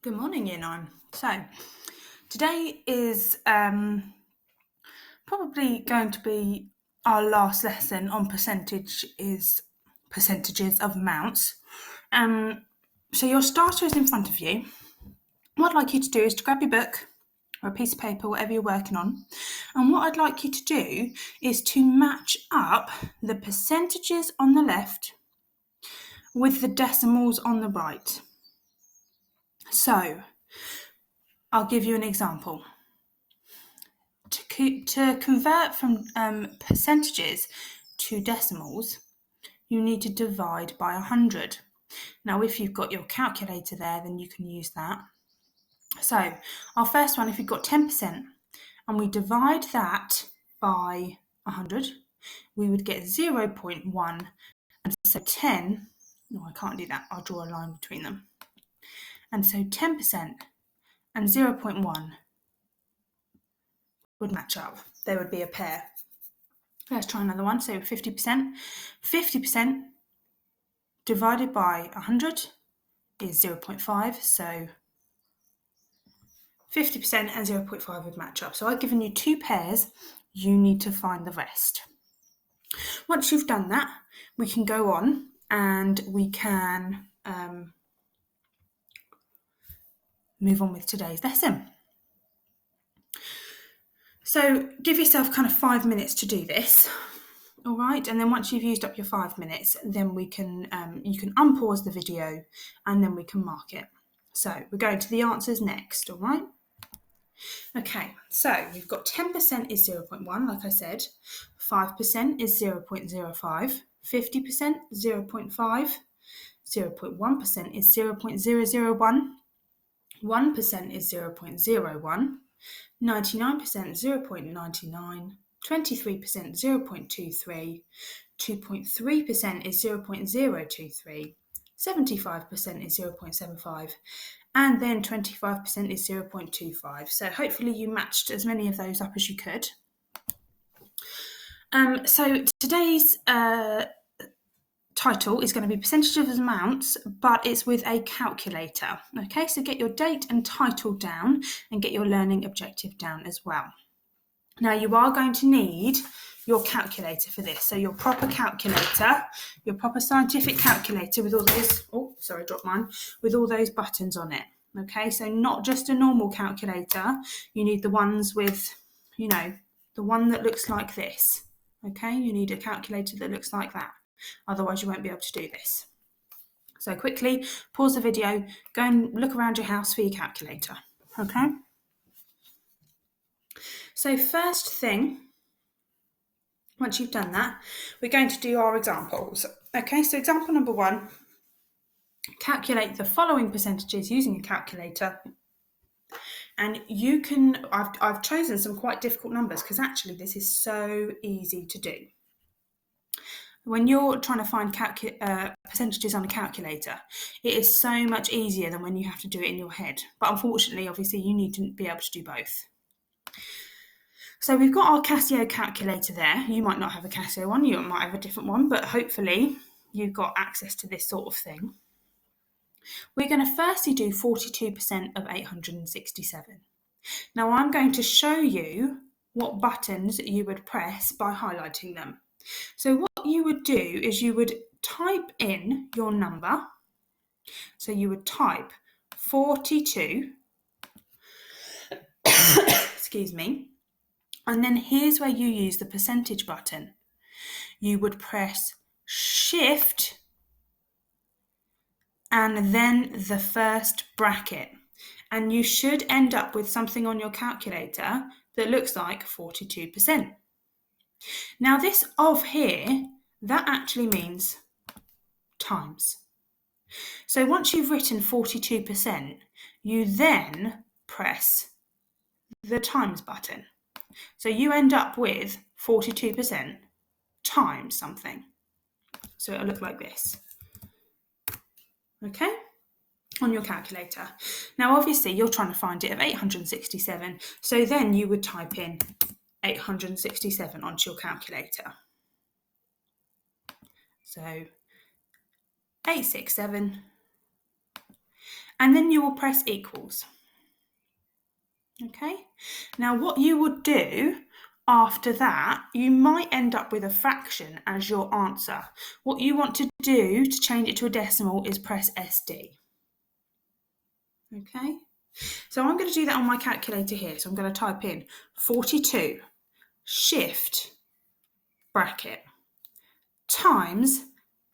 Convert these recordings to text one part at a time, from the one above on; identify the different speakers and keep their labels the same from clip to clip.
Speaker 1: Good morning, Year 9. So, today is probably going to be our last lesson on percentages of amounts. So your starter is in front of you. What I'd like you to do is to grab your book or a piece of paper, whatever you're working on, and what I'd like you to do is to match up the percentages on the left with the decimals on the right. So, I'll give you an example. To convert from percentages to decimals, you need to divide by 100. Now, if you've got your calculator there, then you can use that. So, our first one, if we've got 10% and we divide that by 100, we would get 0.1. And so 10, no, I can't do that. I'll draw a line between them. And so 10% and 0.1 would match up. They would be a pair. Let's try another one. So 50%. 50% divided by 100 is 0.5. So 50% and 0.5 would match up. So I've given you two pairs. You need to find the rest. Once you've done that, we can go on and we can move on with today's lesson. So give yourself kind of 5 minutes to do this. All right, and then once you've used up your 5 minutes, then we can you can unpause the video and then we can mark it. So we're going to the answers next, all right? Okay, so we've got 10% is 0.1, like I said, 5% is 0.05, 50% 0.5, 0.1% is 0.001, 1% is 0.01, 99% 0.99, 23% 0.23, 2.3% is 0.023, 75% is 0.75, and then 25% is 0.25. So hopefully you matched as many of those up as you could. So today's title is going to be percentage of amounts, but it's with a calculator. Okay, so get your date and title down and get your learning objective down as well. Now you are going to need your calculator for this. So your proper calculator, your proper scientific calculator with all those, with all those buttons on it. Okay, so not just a normal calculator. You need the ones with, the one that looks like this. Okay, you need a calculator that looks like that. Otherwise you won't be able to do this. So quickly pause the video, go and look around your house for your calculator. Okay. So first thing, once you've done that, we're going to do our examples. Okay, so example number 1, calculate the following percentages using a calculator. And you can, I've chosen some quite difficult numbers because actually this is so easy to do. When you're trying to find percentages on a calculator, it is so much easier than when you have to do it in your head. But unfortunately, obviously, you need to be able to do both. So we've got our Casio calculator there. You might not have a Casio one, you might have a different one, but hopefully you've got access to this sort of thing. We're going to firstly do 42% of 867. Now I'm going to show you what buttons you would press by highlighting them. So what you would do is you would type in your number. So you would type 42, excuse me, and then here's where you use the percentage button. You would press Shift and then the first bracket. And you should end up with something on your calculator that looks like 42%. Now this of here, that actually means times. So once you've written 42%, you then press the times button. So you end up with 42% times something. So it'll look like this. Okay? On your calculator. Now obviously you're trying to find it of 867, so then you would type in 867 onto your calculator. So 867, and then you will press equals. Okay, now what you would do after that, you might end up with a fraction as your answer. What you want to do to change it to a decimal is press SD. Okay, so I'm going to do that on my calculator here. So I'm going to type in 42 shift bracket times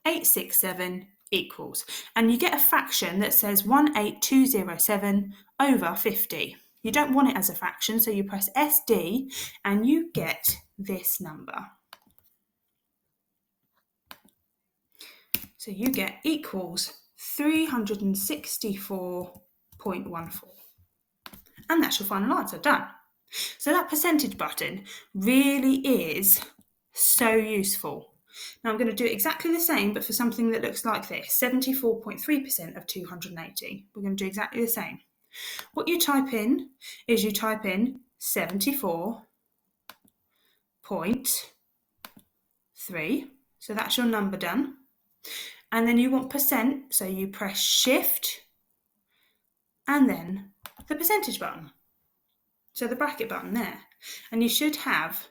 Speaker 1: 867 equals, and you get a fraction that says 18207 over 50. You don't want it as a fraction, so you press SD and you get this number. So you get equals 364.14. And that's your final answer, done. So that percentage button really is so useful. Now I'm going to do exactly the same, but for something that looks like this, 74.3% of 280. We're going to do exactly the same. What you type in is you type in 74.3. So that's your number done. And then you want percent, so you press shift and then the percentage button. So the bracket button there. And you should have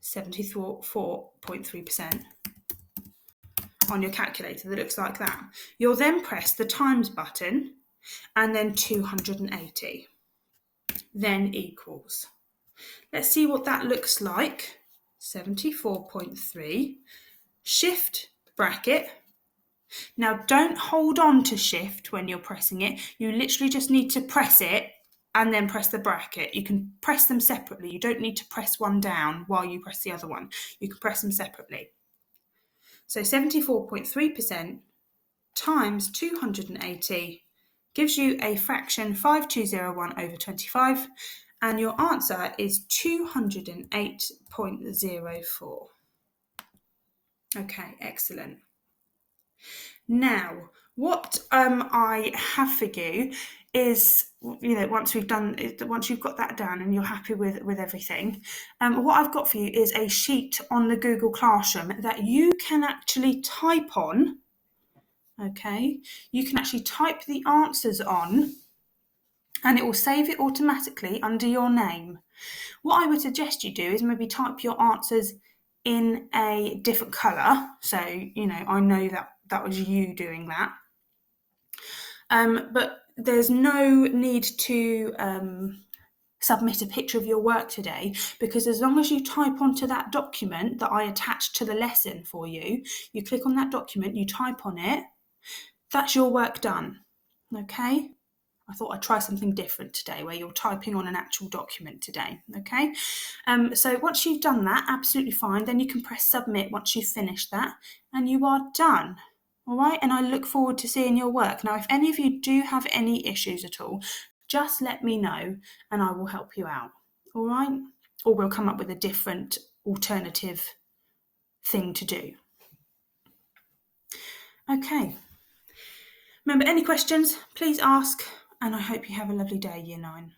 Speaker 1: 74.3% on your calculator that looks like that. You'll then press the times button and then 280. Then equals. Let's see what that looks like. 74.3. Shift bracket. Now don't hold on to shift when you're pressing it. You literally just need to press it and then press the bracket. You can press them separately. You don't need to press one down while you press the other one. You can press them separately. So 74.3% times 280 gives you a fraction 5201 over 25, and your answer is 208.04. Okay, excellent. Now, what I have for you is, once you've got that done and you're happy with everything, what I've got for you is a sheet on the Google Classroom that you can actually type on. Okay, you can actually type the answers on and it will save it automatically under your name. What I would suggest you do is maybe type your answers in a different colour, so I know that was you doing that. But there's no need to submit a picture of your work today, because as long as you type onto that document that I attached to the lesson for you, you click on that document, you type on it, that's your work done. Okay? I thought I'd try something different today where you're typing on an actual document today, okay? So once you've done that, absolutely fine, then you can press submit once you've finished that and you are done, all right? And I look forward to seeing your work. Now, if any of you do have any issues at all, just let me know and I will help you out, all right? Or we'll come up with a different alternative thing to do. Okay. Remember, any questions, please ask. And I hope you have a lovely day, Year 9.